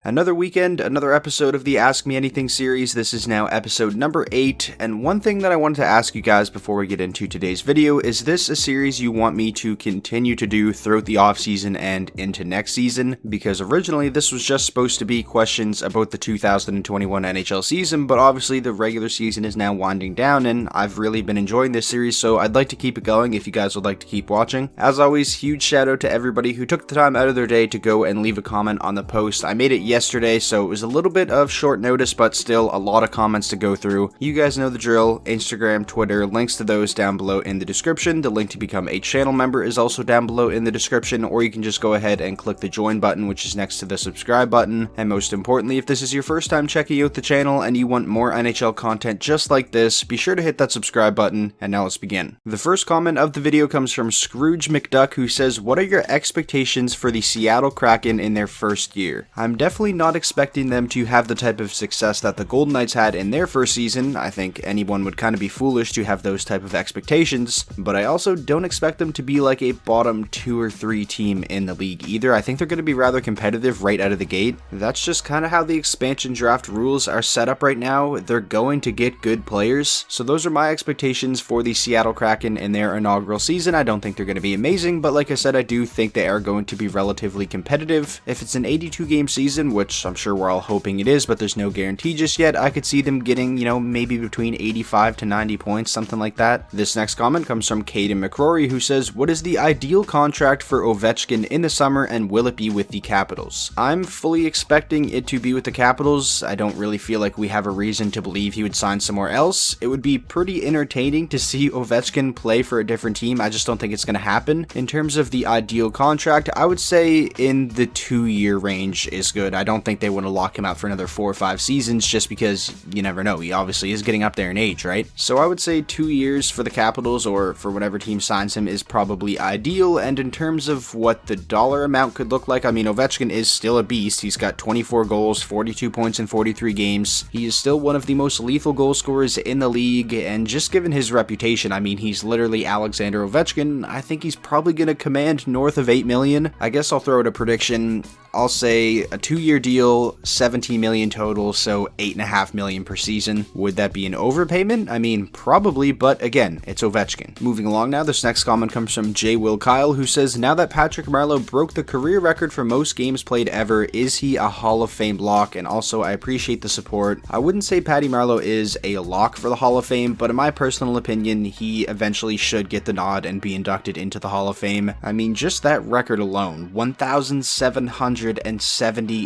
Another weekend, another episode of the Ask Me Anything series. This is now episode number 8, and one thing that I wanted to ask you guys before we get into today's video, is this a series you want me to continue to do throughout the offseason and into next season? Because originally this was just supposed to be questions about the 2021 NHL season, but obviously the regular season is now winding down, and I've really been enjoying this series, so I'd like to keep it going if you guys would like to keep watching. As always, huge shout out to everybody who took the time out of their day to go and leave a comment on the post. I made it yesterday, so it was a little bit of short notice, but still a lot of comments to go through. You guys know the drill. Instagram, Twitter, links to those down below in the description. The link to become a channel member is also down below in the description, or you can just go ahead and click the join button, which is next to the subscribe button. And most importantly, if this is your first time checking out the channel and you want more NHL content just like this, be sure to hit that subscribe button. And now let's begin. The first comment of the video comes from Scrooge Mcduck, who says, "What are your expectations for the Seattle Kraken in their first year?" I'm definitely not expecting them to have the type of success that the Golden Knights had in their first season. I think anyone would kind of be foolish to have those type of expectations, but I also don't expect them to be like a bottom 2 or 3 team in the league either. I think they're going to be rather competitive right out of the gate. That's just kind of how the expansion draft rules are set up right now. They're going to get good players, so those are my expectations for the Seattle Kraken in their inaugural season. I don't think they're going to be amazing, but like I said, I do think they are going to be relatively competitive. If it's an 82 game season, which I'm sure we're all hoping it is, but there's no guarantee just yet, I could see them getting, maybe between 85 to 90 points, something like that. This next comment comes from Cadeyn McCrory, who says, "What is the ideal contract for Ovechkin in the summer, and will it be with the Capitals?" I'm fully expecting it to be with the Capitals. I don't really feel like we have a reason to believe he would sign somewhere else. It would be pretty entertaining to see Ovechkin play for a different team. I just don't think it's going to happen. In terms of the ideal contract, I would say in the 2-year range is good. I don't think they want to lock him out for another 4 or 5 seasons, just because you never know. He obviously is getting up there in age, right? So I would say 2 years for the Capitals, or for whatever team signs him, is probably ideal. And in terms of what the dollar amount could look like, I mean, Ovechkin is still a beast. He's got 24 goals, 42 points in 43 games. He is still one of the most lethal goal scorers in the league, and just given his reputation, I mean, he's literally Alexander Ovechkin. I think he's probably going to command north of $8 million. I guess I'll throw out a prediction. I'll say a 2-year deal, $17 million total, so $8.5 million per season. Would that be an overpayment? I mean, probably, but again, it's Ovechkin. Moving along now, this next comment comes from J. Will Kyle, who says, "Now that Patrick Marleau broke the career record for most games played ever, is he a Hall of Fame lock? And also, I appreciate the support." I wouldn't say Patty Marleau is a lock for the Hall of Fame, but in my personal opinion, he eventually should get the nod and be inducted into the Hall of Fame. I mean, just that record alone, 1,770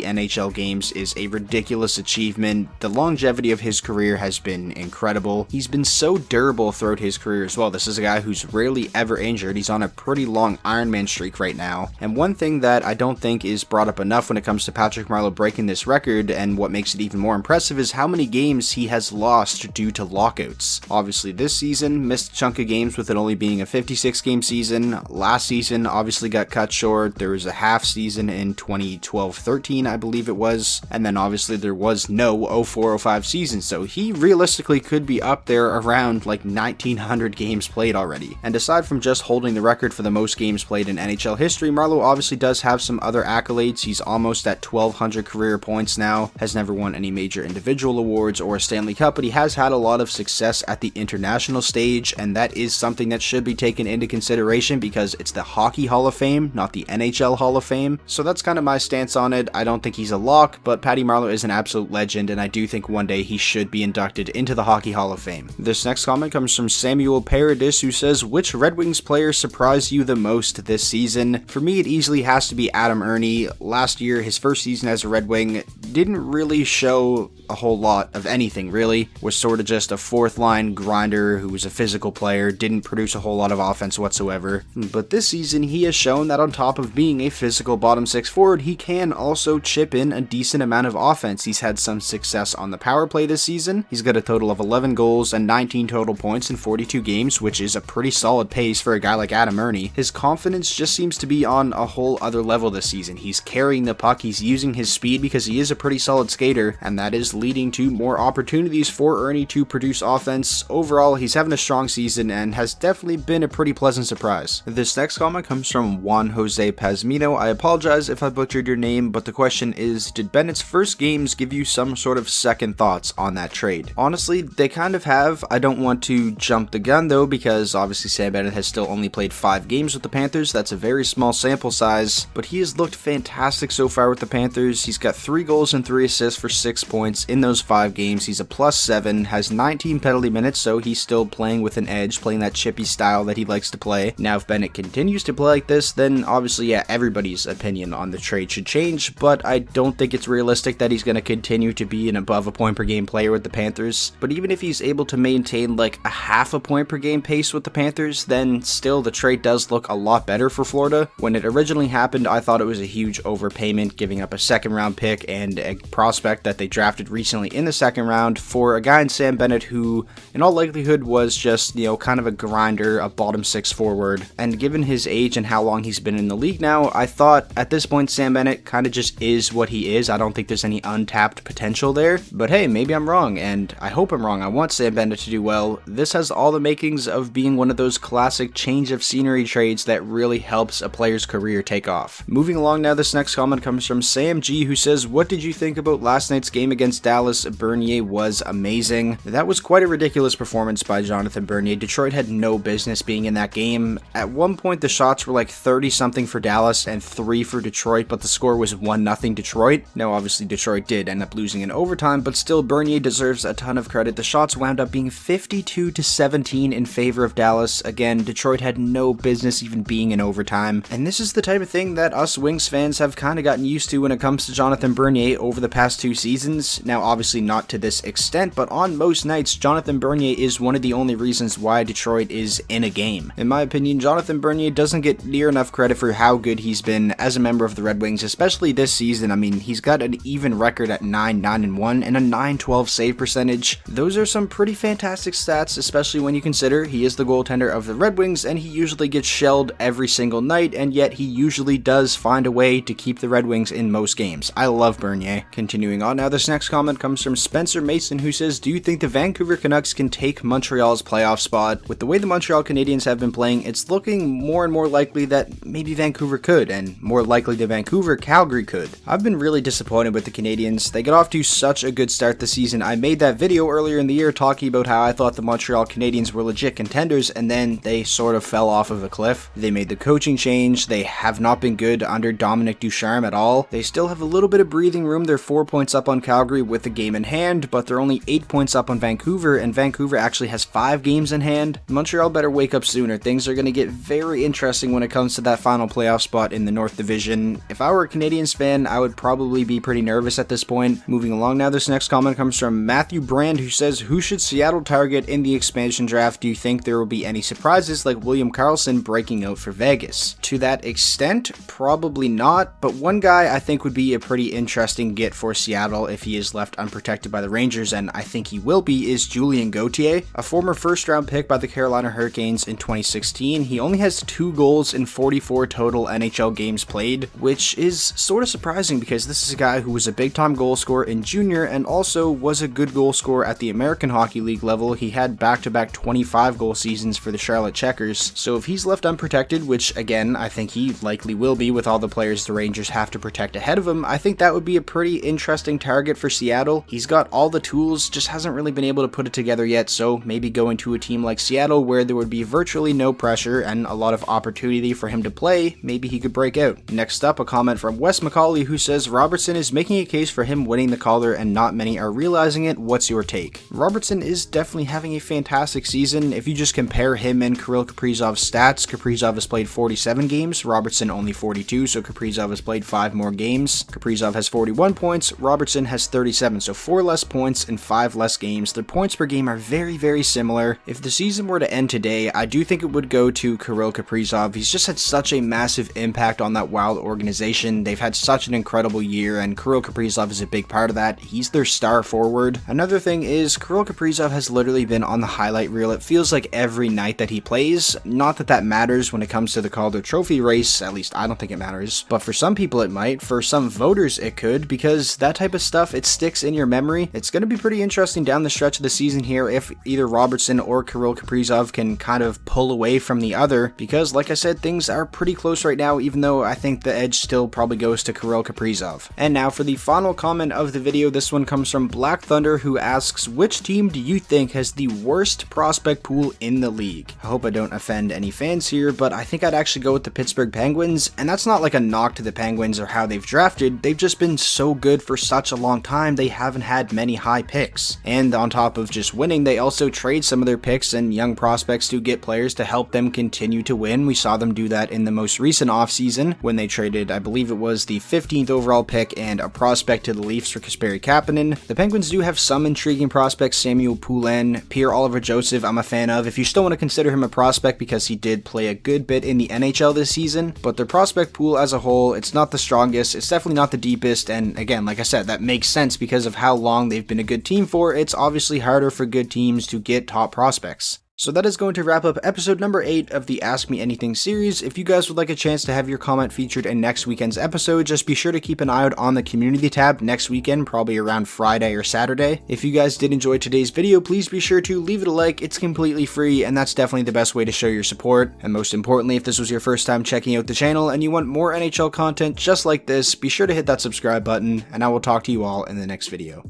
NHL games, is a ridiculous achievement. The longevity of his career has been incredible. He's been so durable throughout his career as well. This is a guy who's rarely ever injured. He's on a pretty long Ironman streak right now. And one thing that I don't think is brought up enough when it comes to Patrick Marleau breaking this record, and what makes it even more impressive, is how many games he has lost due to lockouts. Obviously this season missed a chunk of games with it only being a 56 game season. Last season obviously got cut short. There was a half season in 2012-13, I believe it was, and then obviously there was no 04-05 season, so he realistically could be up there around like 1,900 games played already. And aside from just holding the record for the most games played in NHL history, Marleau obviously does have some other accolades. He's almost at 1,200 career points now, has never won any major individual awards or a Stanley Cup, but he has had a lot of success at the international stage, and that is something that should be taken into consideration because it's the Hockey Hall of Fame, not the NHL Hall of Fame. So that's kind of my stance on it. I don't think he's a lock, but Patty Marleau is an absolute legend, and I do think one day he should be inducted into the Hockey Hall of Fame. This next comment comes from Samuel Paradis, who says, "Which Red Wings player surprised you the most this season?" For me, it easily has to be Adam Ernie. Last year, his first season as a Red Wing, didn't really show a whole lot of anything, really. Was sort of just a 4th line grinder who was a physical player, didn't produce a whole lot of offense whatsoever. But this season, he has shown that on top of being a physical bottom 6 forward, he can also chip in a decent amount of offense. He's had some success on the power play this season. He's got a total of 11 goals and 19 total points in 42 games, which is a pretty solid pace for a guy like Adam Ernie. His confidence just seems to be on a whole other level this season. He's carrying the puck, he's using his speed because he is a pretty solid skater, and that is leading to more opportunities for Ernie to produce offense. Overall, he's having a strong season and has definitely been a pretty pleasant surprise. This next comment comes from Juan Jose Pazmino. I apologize if I butchered butchered your name, but the question is, did Bennett's first games give you some sort of second thoughts on that trade? Honestly, they kind of have. I don't want to jump the gun though, because obviously Sam Bennett has still only played 5 games with the Panthers. That's a very small sample size, but he has looked fantastic so far with the Panthers. He's got 3 goals and 3 assists for 6 points in those 5 games. He's a +7, has 19 penalty minutes, so he's still playing with an edge, playing that chippy style that he likes to play. Now, if Bennett continues to play like this, then obviously, yeah, everybody's opinion on the trade should change, but I don't think it's realistic that he's going to continue to be an above a point per game player with the Panthers. But even if he's able to maintain like a half a point per game pace with the Panthers, then still the trade does look a lot better for Florida. When it originally happened, I thought it was a huge overpayment, giving up a second round pick and a prospect that they drafted recently in the second round for a guy in Sam Bennett who, in all likelihood, was just, kind of a grinder, a bottom 6 forward. And given his age and how long he's been in the league now, I thought at this point Sam Bennett kind of just is what he is. I don't think there's any untapped potential there. But hey, maybe I'm wrong, and I hope I'm wrong. I want Sam Bennett to do well. This has all the makings of being one of those classic change of scenery trades that really helps a player's career take off. Moving along now, this next comment comes from Sam G, who says, "What did you think about last night's game against Dallas? Bernier was amazing." That was quite a ridiculous performance by Jonathan Bernier. Detroit had no business being in that game. At one point, the shots were like 30-something for Dallas and 3 for Detroit, but the score was 1-0 Detroit. Now, obviously, Detroit did end up losing in overtime, but still, Bernier deserves a ton of credit. The shots wound up being 52-17 in favor of Dallas. Again, Detroit had no business even being in overtime. And this is the type of thing that us Wings fans have kind of gotten used to when it comes to Jonathan Bernier over the past 2 seasons. Now, obviously not to this extent, but on most nights, Jonathan Bernier is one of the only reasons why Detroit is in a game. In my opinion, Jonathan Bernier doesn't get near enough credit for how good he's been as a member of the Red Wings, especially this season. I mean, he's got an even record at 9-9-1 and a .912 save percentage. Those are some pretty fantastic stats, especially when you consider he is the goaltender of the Red Wings and he usually gets shelled every single night, and yet he usually does find a way to keep the Red Wings in most games. I love Bernier. Continuing on now, this next comment comes from Spencer Mason, who says, "Do you think the Vancouver Canucks can take Montreal's playoff spot? With the way the Montreal Canadiens have been playing, it's looking more and more likely that maybe Vancouver could, and more likely that Vancouver, Calgary could." I've been really disappointed with the Canadiens. They got off to such a good start this season. I made that video earlier in the year talking about how I thought the Montreal Canadiens were legit contenders, and then they sort of fell off of a cliff. They made the coaching change. They have not been good under Dominic Ducharme at all. They still have a little bit of breathing room. They're 4 points up on Calgary with the game in hand, but they're only 8 points up on Vancouver, and Vancouver actually has 5 games in hand. Montreal better wake up sooner. Things are going to get very interesting when it comes to that final playoff spot in the North Division. If I were a Canadiens fan, I would probably be pretty nervous at this point. Moving along now, this next comment comes from Matthew Brand, who says, "Who should Seattle target in the expansion draft? Do you think there will be any surprises like William Karlsson breaking out for Vegas?" To that extent, probably not, but one guy I think would be a pretty interesting get for Seattle if he is left unprotected by the Rangers, and I think he will be, is Julien Gauthier, a former first-round pick by the Carolina Hurricanes in 2016. He only has 2 goals in 44 total NHL games played, which is sort of surprising because this is a guy who was a big-time goal scorer in junior and also was a good goal scorer at the American Hockey League level. He had back-to-back 25-goal seasons for the Charlotte Checkers, so if he's left unprotected, which again, I think he likely will be with all the players the Rangers have to protect ahead of him, I think that would be a pretty interesting target for Seattle. He's got all the tools, just hasn't really been able to put it together yet, so maybe going to a team like Seattle where there would be virtually no pressure and a lot of opportunity for him to play, maybe he could break out. Next up, a comment from Wes McCauley, who says, "Robertson is making a case for him winning the Calder and not many are realizing it. What's your take?" Robertson is definitely having a fantastic season. If you just compare him and Kirill Kaprizov's stats, Kaprizov has played 47 games, Robertson only 42, so Kaprizov has played 5 more games. Kaprizov has 41 points, Robertson has 37, so 4 less points and 5 less games. Their points per game are very, very similar. If the season were to end today, I do think it would go to Kirill Kaprizov. He's just had such a massive impact on that Wild organization. They've had such an incredible year, and Kirill Kaprizov is a big part of that. He's their star forward. Another thing is, Kirill Kaprizov has literally been on the highlight reel, it feels like every night that he plays. Not that that matters when it comes to the Calder Trophy race, at least I don't think it matters, but for some people it might, for some voters it could, because that type of stuff, it sticks in your memory. It's going to be pretty interesting down the stretch of the season here if either Robertson or Kirill Kaprizov can kind of pull away from the other, because like I said, things are pretty close right now, even though I think the edge still title probably goes to Kirill Kaprizov. And now for the final comment of the video, this one comes from Black Thunder, who asks, which team do you think has the worst prospect pool in the league? I hope I don't offend any fans here, but I think I'd actually go with the Pittsburgh Penguins, and that's not like a knock to the Penguins or how they've drafted. They've just been so good for such a long time, they haven't had many high picks. And on top of just winning, they also trade some of their picks and young prospects to get players to help them continue to win. We saw them do that in the most recent offseason when they traded, I believe it was the 15th overall pick and a prospect to the Leafs for Kasperi Kapanen. The Penguins do have some intriguing prospects, Samuel Poulin, Pierre-Olivier Joseph I'm a fan of, if you still want to consider him a prospect because he did play a good bit in the NHL this season, but their prospect pool as a whole, it's not the strongest, it's definitely not the deepest, and again, like I said, that makes sense because of how long they've been a good team for. It's obviously harder for good teams to get top prospects. So that is going to wrap up episode number 8 of the Ask Me Anything series. If you guys would like a chance to have your comment featured in next weekend's episode, just be sure to keep an eye out on the community tab next weekend, probably around Friday or Saturday. If you guys did enjoy today's video, please be sure to leave it a like. It's completely free, and that's definitely the best way to show your support. And most importantly, if this was your first time checking out the channel and you want more NHL content just like this, be sure to hit that subscribe button, and I will talk to you all in the next video.